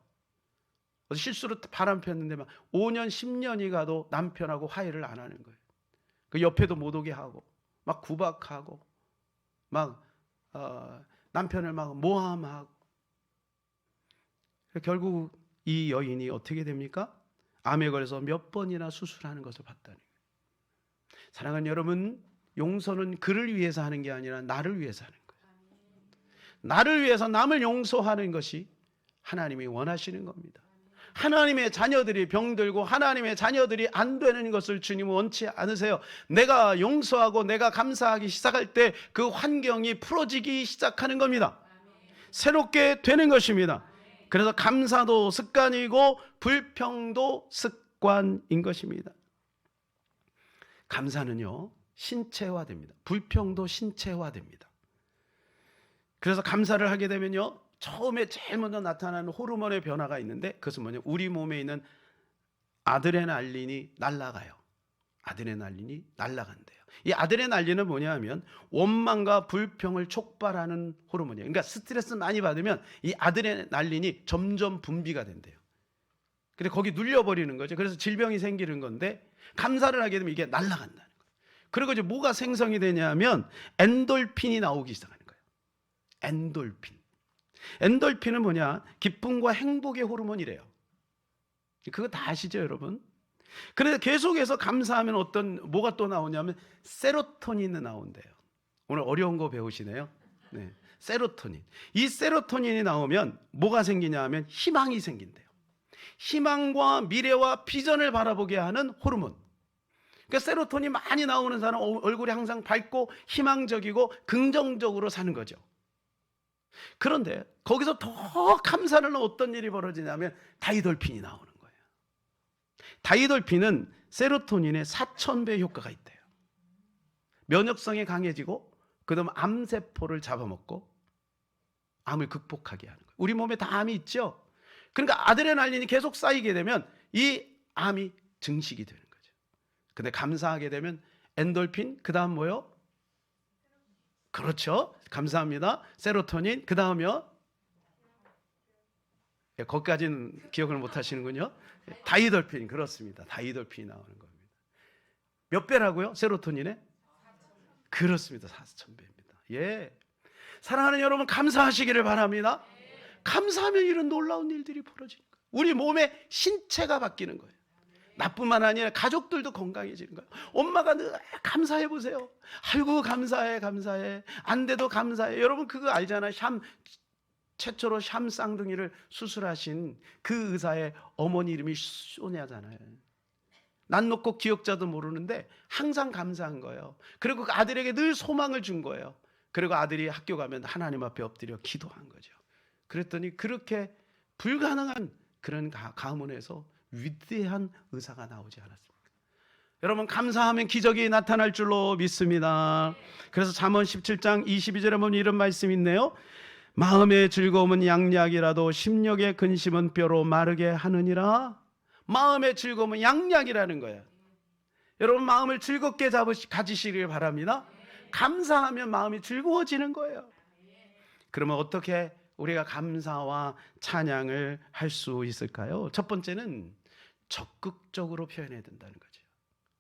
실수로 바람 폈는데 막 5년 10년이 가도 남편하고 화해를 안 하는 거예요. 그 옆에도 못 오게 하고 막 구박하고 막 남편을 막 모함하고. 결국 이 여인이 어떻게 됩니까? 암에 걸려서 몇 번이나 수술하는 것을 봤다니. 사랑하는 여러분, 용서는 그를 위해서 하는 게 아니라 나를 위해서 하는 거예요. 나를 위해서 남을 용서하는 것이 하나님이 원하시는 겁니다. 하나님의 자녀들이 병들고 하나님의 자녀들이 안 되는 것을 주님은 원치 않으세요. 내가 용서하고 내가 감사하기 시작할 때 그 환경이 풀어지기 시작하는 겁니다. 새롭게 되는 것입니다. 그래서 감사도 습관이고 불평도 습관인 것입니다. 감사는요 신체화됩니다. 불평도 신체화됩니다. 그래서 감사를 하게 되면요 처음에 제일 먼저 나타나는 호르몬의 변화가 있는데, 그것은 뭐냐면 우리 몸에 있는 아드레날린이 날아가요. 아드레날린이 날아간대요. 이 아드레날린은 뭐냐면 원망과 불평을 촉발하는 호르몬이에요. 그러니까 스트레스 많이 받으면 이 아드레날린이 점점 분비가 된대요. 근데 거기 눌려버리는 거죠. 그래서 질병이 생기는 건데, 감사를 하게 되면 이게 날아간다는 거예요. 그리고 이제 뭐가 생성이 되냐면 엔돌핀이 나오기 시작하는 거예요. 엔돌핀. 엔돌핀은 뭐냐? 기쁨과 행복의 호르몬이래요. 그거 다 아시죠, 여러분? 그래서 계속해서 감사하면 뭐가 또 나오냐면 세로토닌이 나온대요. 오늘 어려운 거 배우시네요. 네, 세로토닌. 이 세로토닌이 나오면 뭐가 생기냐 하면 희망이 생긴대요. 희망과 미래와 비전을 바라보게 하는 호르몬. 그러니까 세로토닌 많이 나오는 사람 얼굴이 항상 밝고 희망적이고 긍정적으로 사는 거죠. 그런데 거기서 더 감사를 넣은 어떤 일이 벌어지냐면 다이돌핀이 나오는 거예요. 다이돌핀은 세로토닌의 4000배 효과가 있대요. 면역성이 강해지고 그다음 암세포를 잡아먹고 암을 극복하게 하는 거예요. 우리 몸에 다 암이 있죠. 그러니까 아드레날린이 계속 쌓이게 되면 이 암이 증식이 되는 거죠. 근데 감사하게 되면 엔돌핀, 그 다음 뭐요? 그렇죠. 감사합니다. 세로토닌, 그 다음이요? 거기까지는 기억을 못 하시는군요. 다이돌핀, 그렇습니다. 다이돌핀이 나오는 겁니다. 몇 배라고요? 세로토닌에? 그렇습니다. 4000배입니다. 예. 사랑하는 여러분, 감사하시기를 바랍니다. 감사하면 이런 놀라운 일들이 벌어지는 거예요. 우리 몸의 신체가 바뀌는 거예요. 나뿐만 아니라 가족들도 건강해지는 거예요. 엄마가 늘 감사해 보세요. 아이고 감사해 감사해. 안 돼도 감사해. 여러분 그거 알잖아요. 최초로 샴 쌍둥이를 수술하신 그 의사의 어머니 이름이 소냐잖아요. 난 놓고 기억자도 모르는데 항상 감사한 거예요. 그리고 그 아들에게 늘 소망을 준 거예요. 그리고 아들이 학교 가면 하나님 앞에 엎드려 기도한 거죠. 그랬더니 그렇게 불가능한 그런 가문에서 위대한 의사가 나오지 않았습니까? 여러분 감사하면 기적이 나타날 줄로 믿습니다. 그래서 잠언 17장 22절에 보면 이런 말씀이 있네요. 마음의 즐거움은 양약이라도 심령의 근심은 뼈로 마르게 하느니라. 마음의 즐거움은 양약이라는 거예요. 여러분 마음을 즐겁게 가지시길 바랍니다. 감사하면 마음이 즐거워지는 거예요. 그러면 어떻게 우리가 감사와 찬양을 할 수 있을까요? 첫 번째는 적극적으로 표현해야 된다는 거죠.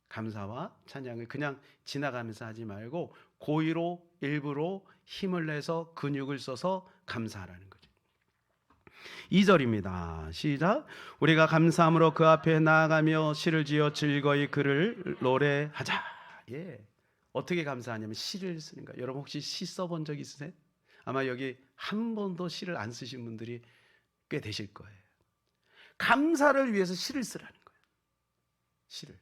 감사와 찬양을 그냥 지나가면서 하지 말고 고의로 일부러 힘을 내서 근육을 써서 감사하라는 거죠. 2절입니다. 시작. 우리가 감사함으로 그 앞에 나아가며 시를 지어 즐거이 그를 노래하자. 예. 어떻게 감사하냐면 시를 쓰는 거예요. 여러분 혹시 시 써본 적 있으세요? 아마 여기 한 번도 시를 안 쓰신 분들이 꽤 되실 거예요. 감사를 위해서 시를 쓰라는 거예요. 시를.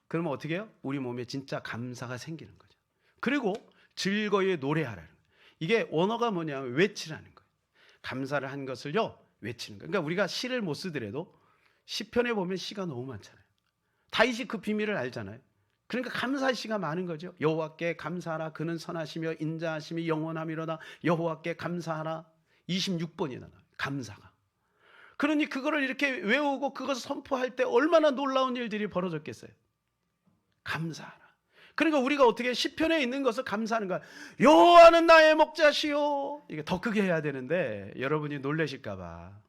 그러면 어떻게 해요? 우리 몸에 진짜 감사가 생기는 거죠. 그리고 즐거이 노래하라는 거예요. 이게 원어가 뭐냐면 외치라는 거예요. 감사를 한 것을요 외치는 거예요. 그러니까 우리가 시를 못 쓰더라도 시편에 보면 시가 너무 많잖아요. 다윗이 그 비밀을 알잖아요. 그러니까 감사의 시가 많은 거죠. 여호와께 감사하라. 그는 선하시며 인자하심이 영원함이로다. 여호와께 감사하라. 26번이나 나와요. 감사가. 그러니 그거를 이렇게 외우고 그것을 선포할 때 얼마나 놀라운 일들이 벌어졌겠어요. 감사하라. 그러니까 우리가 어떻게 시편에 있는 것을 감사하는 거야. 여호와는 나의 목자시오. 이게 더 크게 해야 되는데 여러분이 놀라실까 봐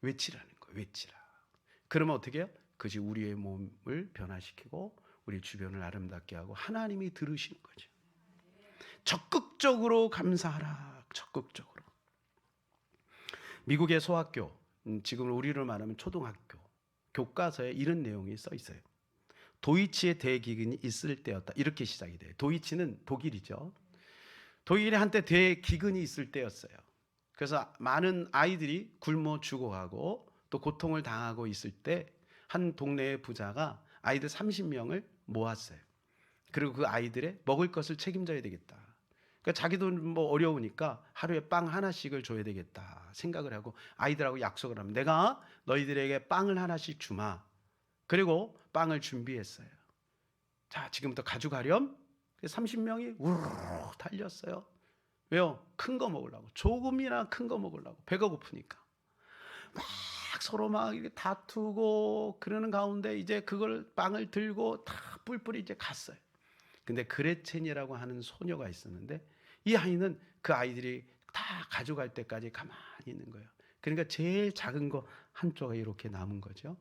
외치라는 거예요. 외치라. 그러면 어떻게 해요? 그것이 우리의 몸을 변화시키고 우리 주변을 아름답게 하고 하나님이 들으시는 거죠. 적극적으로 감사하라. 적극적으로. 미국의 소학교, 지금 우리로 말하면 초등학교 교과서에 이런 내용이 써 있어요. 도이치의 대기근이 있을 때였다. 이렇게 시작이 돼요. 도이치는 독일이죠. 독일에 한때 대기근이 있을 때였어요. 그래서 많은 아이들이 굶어 죽어가고 또 고통을 당하고 있을 때 한 동네의 부자가 아이들 30명을 모았어요. 그리고 그 아이들의 먹을 것을 책임져야 되겠다. 그러니까 자기도 뭐 어려우니까 하루에 빵 하나씩을 줘야 되겠다 생각을 하고 아이들하고 약속을 하면 내가 너희들에게 빵을 하나씩 주마. 그리고 빵을 준비했어요. 자, 지금부터 가져가렴. 30명이 우르르 달렸어요. 왜요? 큰 거 먹으려고. 조금이나 큰 거 먹으려고. 배가 고프니까. 막 서로 막 이렇게 다투고 그러는 가운데 이제 그걸 빵을 들고 다 뿔뿔이 이제 갔어요. 근데 그레첸이라고 하는 소녀가 있었는데 이 아이는 그 아이들이 다 가져갈 때까지 가만히 있는 거예요. 그러니까 제일 작은 거 한쪽에 이렇게 남은 거죠.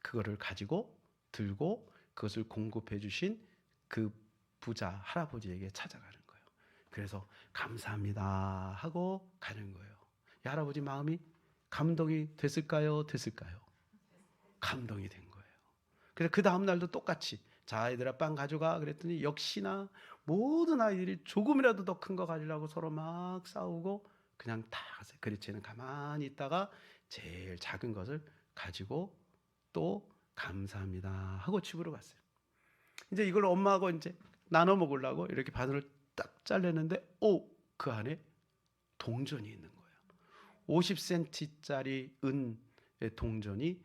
그거를 가지고 들고 그것을 공급해 주신 그 부자 할아버지에게 찾아가는 거예요. 그래서 감사합니다 하고 가는 거예요. 이 할아버지 마음이 감동이 됐을까요? 됐을까요? 감동이 된 거예요. 그래서 그 다음 날도 똑같이 자, 아이들아 빵 가져가 그랬더니 역시나 모든 아이들이 조금이라도 더 큰 거 가지려고 서로 막 싸우고 그냥 다 가세요. 그레첸은 가만히 있다가 제일 작은 것을 가지고 또 감사합니다 하고 집으로 갔어요. 이제 이걸 엄마하고 이제 나눠 먹으려고 이렇게 바늘을 딱 잘랐는데 그 안에 동전이 있는 거예요. 50cm짜리 은의 동전이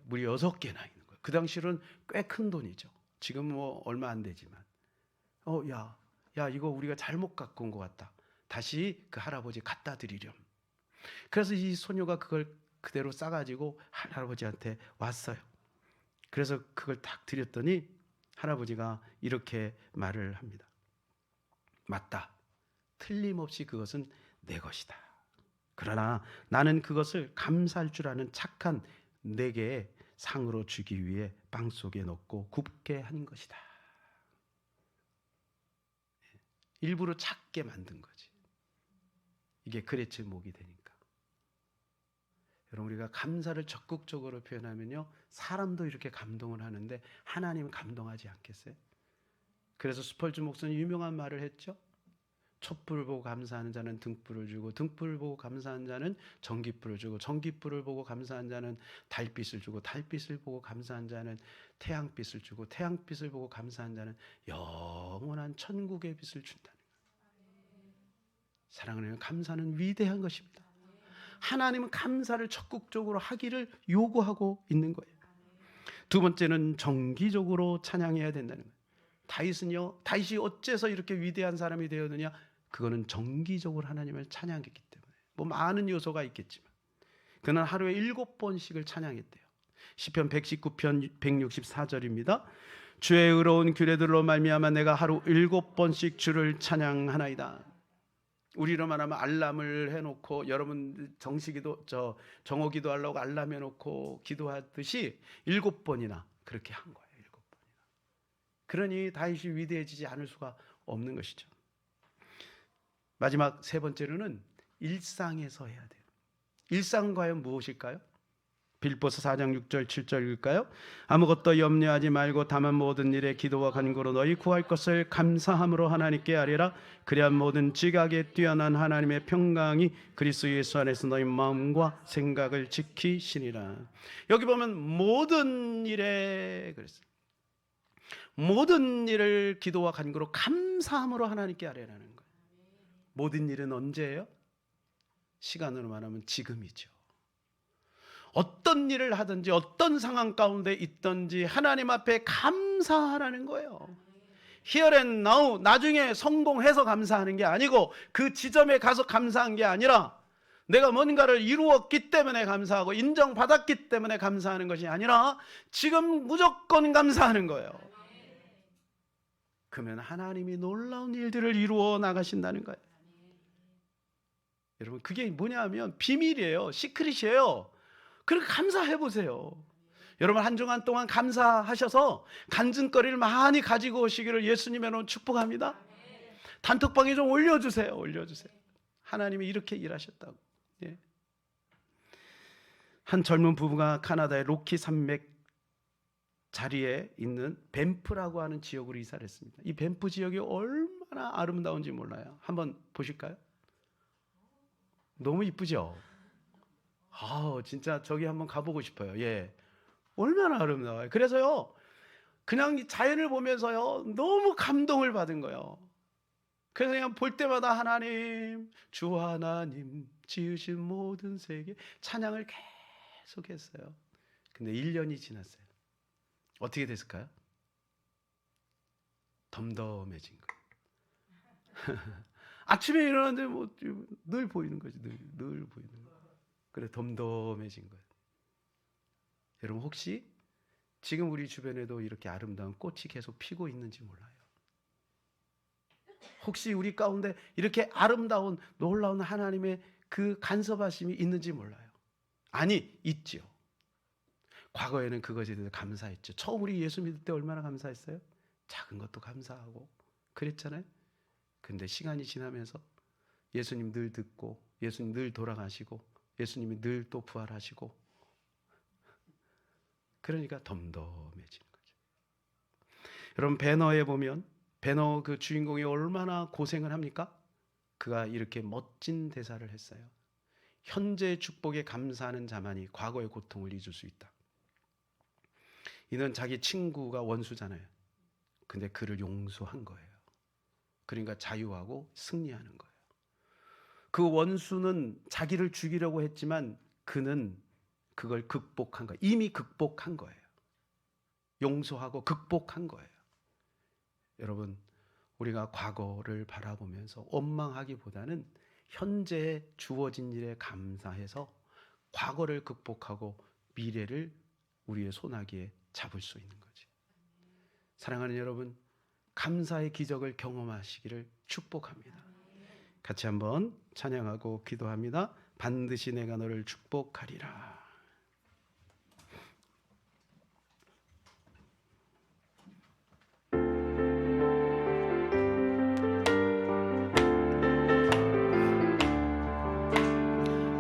무려 6개나 있는 거예요. 그 당시로는 꽤 큰 돈이죠. 지금 뭐 얼마 안 되지만 야 이거 우리가 잘못 갖고 온 것 같다. 다시 그 할아버지 갖다 드리렴. 그래서 이 소녀가 그걸 그대로 싸가지고 할아버지한테 왔어요. 그래서 그걸 딱 드렸더니 할아버지가 이렇게 말을 합니다. 맞다. 틀림없이 그것은 내 것이다. 그러나 나는 그것을 감사할 줄 아는 착한 내게 상으로 주기 위해 빵 속에 넣고 굽게 한 것이다. 일부러 작게 만든 거지. 이게 그레첸 목이 되니까. 여러분 우리가 감사를 적극적으로 표현하면요 사람도 이렇게 감동을 하는데 하나님은 감동하지 않겠어요? 그래서 스펄전 목사는 유명한 말을 했죠. 촛불을 보고 감사하는 자는 등불을 주고 등불을 보고 감사하는 자는 전깃불을 주고 전깃불을 보고 감사한 자는 달빛을 주고 달빛을 보고 감사한 자는 태양빛을 주고 태양빛을 보고 감사한 자는 영원한 천국의 빛을 준다는 거예요. 사랑하는 감사는 위대한 것입니다. 하나님은 감사를 적극적으로 하기를 요구하고 있는 거예요. 두 번째는 정기적으로 찬양해야 된다는 거예요. 다윗이 어째서 이렇게 위대한 사람이 되었느냐? 그거는 정기적으로 하나님을 찬양했기 때문에. 뭐 많은 요소가 있겠지만 그는 하루에 7번씩을 찬양했대요. 시편 119편 164절입니다. 주의 의로운 규례들로 말미암아 내가 하루 7번씩 주를 찬양하나이다. 우리로 말하면 알람을 해놓고 여러분 정오기도 하려고 알람 해놓고 기도하듯이 7번이나 그렇게 한 거예요. 7번이나. 그러니 다윗이 위대해지지 않을 수가 없는 것이죠. 마지막 세 번째로는 일상에서 해야 돼요. 일상은 과연 무엇일까요? 빌보서 4장 6절 7절일까요? 아무것도 염려하지 말고 다만 모든 일에 기도와 간구로 너희 구할 것을 감사함으로 하나님께 아뢰라. 그래야 모든 지각에 뛰어난 하나님의 평강이 그리스도 예수 안에서 너희 마음과 생각을 지키시니라. 여기 보면 모든 일에 그랬어요. 모든 일을 기도와 간구로 감사함으로 하나님께 아뢰라는 거예요. 모든 일은 언제예요? 시간으로 말하면 지금이죠. 어떤 일을 하든지 어떤 상황 가운데 있든지 하나님 앞에 감사하는 감사하라는 거예요. Here and now, 나중에 성공해서 감사하는 게 아니고 그 지점에 가서 감사한 게 아니라 내가 뭔가를 이루었기 때문에 감사하고 인정받았기 때문에 감사하는 것이 아니라 지금 무조건 감사하는 거예요. 그러면 하나님이 놀라운 일들을 이루어 나가신다는 거예요. 여러분, 그게 뭐냐 하면 비밀이에요. 시크릿이에요. 그렇게 감사해 보세요. 여러분, 한 주간 동안 감사하셔서 간증거리를 많이 가지고 오시기를 예수님의 이름으로 축복합니다. 단톡방에 좀 올려주세요. 하나님이 이렇게 일하셨다고. 예. 한 젊은 부부가 카나다의 로키 산맥 자리에 있는 밴프라고 하는 지역으로 이사를 했습니다. 이 밴프 지역이 얼마나 아름다운지 몰라요. 한번 보실까요? 너무 이쁘죠? 진짜 저기 한번 가보고 싶어요. 예, 얼마나 아름다워요. 그래서요, 그냥 이 자연을 보면서요 너무 감동을 받은 거예요. 그래서 그냥 볼 때마다 하나님, 주 하나님 지으신 모든 세계 찬양을 계속했어요. 근데 1년이 지났어요. 어떻게 됐을까요? 덤덤해진 거예요. 아침에 일어났는데 늘 보이는 거지. 늘 보이는 거예요. 그래, 덤덤해진 거예요. 여러분, 혹시 지금 우리 주변에도 이렇게 아름다운 꽃이 계속 피고 있는지 몰라요. 혹시 우리 가운데 이렇게 아름다운 놀라운 하나님의 그 간섭하심이 있는지 몰라요. 아니, 있지요. 과거에는 그것에 대해서 감사했죠. 처음 우리 예수 믿을 때 얼마나 감사했어요? 작은 것도 감사하고 그랬잖아요. 근데 시간이 지나면서 예수님 늘 듣고, 예수님 늘 돌아가시고, 예수님이 늘 또 부활하시고, 그러니까 덤덤해지는 거죠. 여러분, 배너에 보면 배너 그 주인공이 얼마나 고생을 합니까? 그가 이렇게 멋진 대사를 했어요. 현재의 축복에 감사하는 자만이 과거의 고통을 잊을 수 있다. 이는 자기 친구가 원수잖아요. 근데 그를 용서한 거예요. 그러니까 자유하고 승리하는 거예요. 그 원수는 자기를 죽이려고 했지만 그는 그걸 극복한 거예요. 이미 극복한 거예요. 용서하고 극복한 거예요. 여러분, 우리가 과거를 바라보면서 원망하기보다는 현재에 주어진 일에 감사해서 과거를 극복하고 미래를 우리의 손아귀에 잡을 수 있는 거지. 사랑하는 여러분, 감사의 기적을 경험하시기를 축복합니다. 같이 한번 찬양하고 기도합니다. 반드시 내가 너를 축복하리라.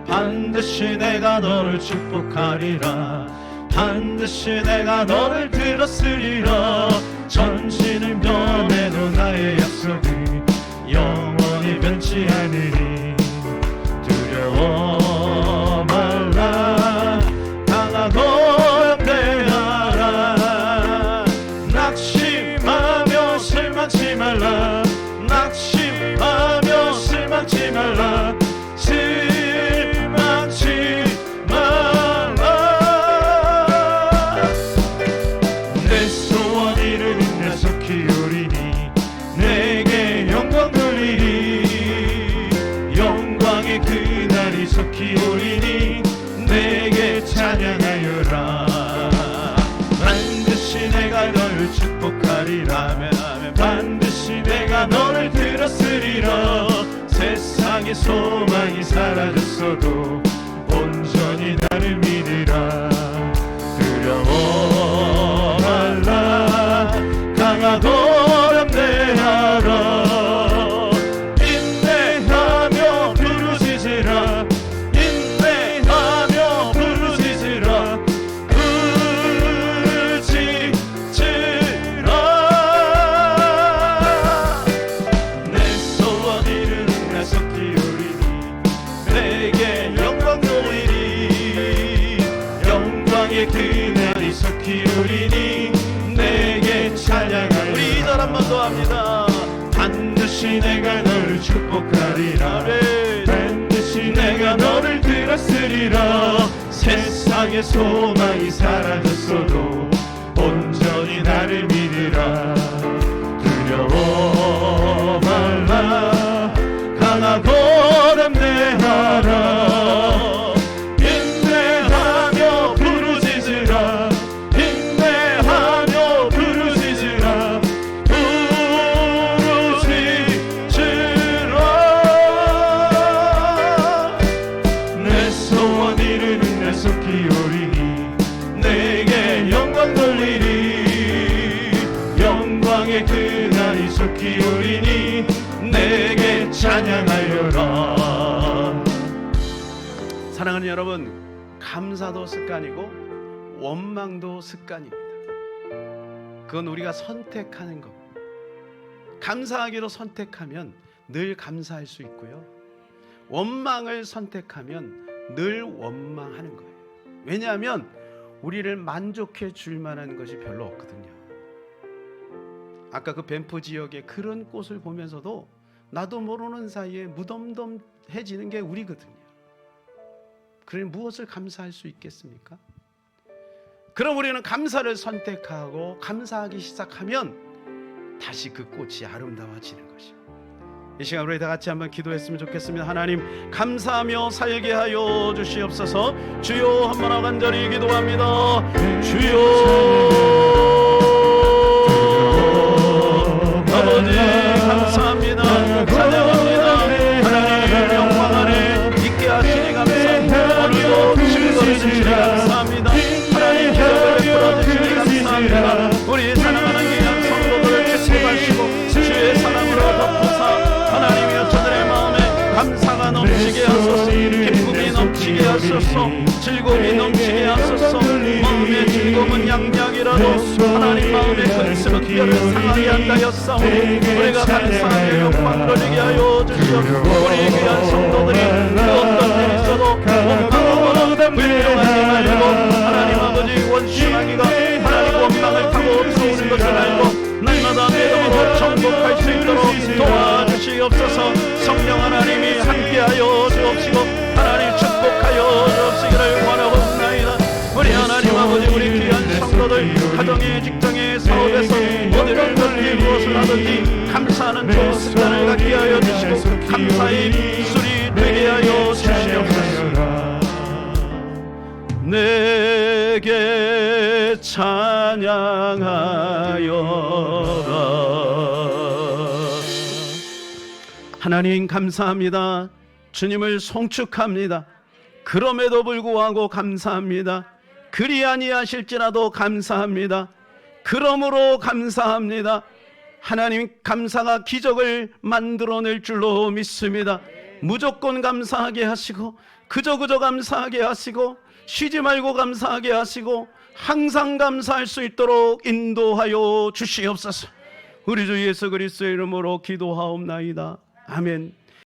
반드시 내가 너를 축복하리라. 반드시 내가 너를 들었으리라. 전신을 면해도 나의 약속이 영원히 변치 않으리. 두려워 말라. 강하고 염려하라. 낙심하며 실망치 말라. 낙심하며 실망치 말라. 기울이니 내게 찬양하여라. 반드시 내가 너를 축복하리라. 반드시 내가 너를 들었으리라. 세상의 소망이 사라졌어도 온전히 나를 믿으라. 두려워 말라. 강하고 담대하라. 그날이 속히 오리니 내게 찬양하리라. 우리 이 절 한 번 더 합니다. 반드시 내가 너를 축복하리라. 반드시 내가 너를 들었으리라. 세상의 소망이 사라졌어도 온전히 나를 믿으라. 기울이니 내게 영광 돌리리 영광의 그날이 속 기울이니 내게 찬양하여라. 사랑하는 여러분, 감사도 습관이고 원망도 습관입니다. 그건 우리가 선택하는 겁니다. 감사하기로 선택하면 늘 감사할 수 있고요, 원망을 선택하면 늘 원망하는 거예요. 왜냐하면 우리를 만족해 줄 만한 것이 별로 없거든요. 아까 그 밴프 지역의 그런 꽃을 보면서도 나도 모르는 사이에 무덤덤해지는 게 우리거든요. 그러니 무엇을 감사할 수 있겠습니까? 그럼 우리는 감사를 선택하고 감사하기 시작하면 다시 그 꽃이 아름다워지는 것이요. 이 시간 우리 다 같이 한번 기도했으면 좋겠습니다. 하나님, 감사하며 살게 하여 주시옵소서. 주여, 한번 간절히 기도합니다. 주여, 아버지 감사합니다. 찬양합니다. 하나님 영광 안에 있게 하시니 감사합니다. 오늘도 즐거이 주시니 감사합니다. 하나님 기적을 베풀어 주시니 감사합니다. 우리 사랑하는 귀한 성도들을 축복하시고 주의 사랑으로 덮어서 하나님이여 저들의 마음에 감사가 넘치게 하소서. 기쁨이 넘치게 하소서. 즐거움이 넘치게 하소서. 마음의 즐거움은 양약이라도 하나님 마음의 근심은 뼈를 상하게 한다 하였사오니 우리가 감사하며 영광 돌리게 하여 주시옵소서. 우리 귀한 성도들이 그 어떤 일이 있어도 원망하거나 불평하지 말고 하나님 아버지 원수하기가 하나님 원망을 타고 없어오는 것을 알고 날마다 믿음으로 정복할 수 있도록 도와주시옵소서. 성령 하나님이 함께하여 주옵시고 하나님 축복하여 주옵시기를 원하옵나이다. 우리 하나님 아버지, 우리 귀한 성도들 가정에 직장에 사업에서 어디를 걷기 무엇을 하든지 감사하는 좋은 습관을 갖게 하여 주시고 감사의 입술이 되게 하여 주시옵소서. 내게 찬양하여라. 하나님 감사합니다. 주님을 송축합니다. 그럼에도 불구하고 감사합니다. 그리 아니하실지라도 감사합니다. 그러므로 감사합니다. 하나님, 감사가 기적을 만들어낼 줄로 믿습니다. 무조건 감사하게 하시고 그저 감사하게 하시고 쉬지 말고 감사하게 하시고 항상 감사할 수 있도록 인도하여 주시옵소서. 우리 주 예수 그리스도의 이름으로 기도하옵나이다. 아멘.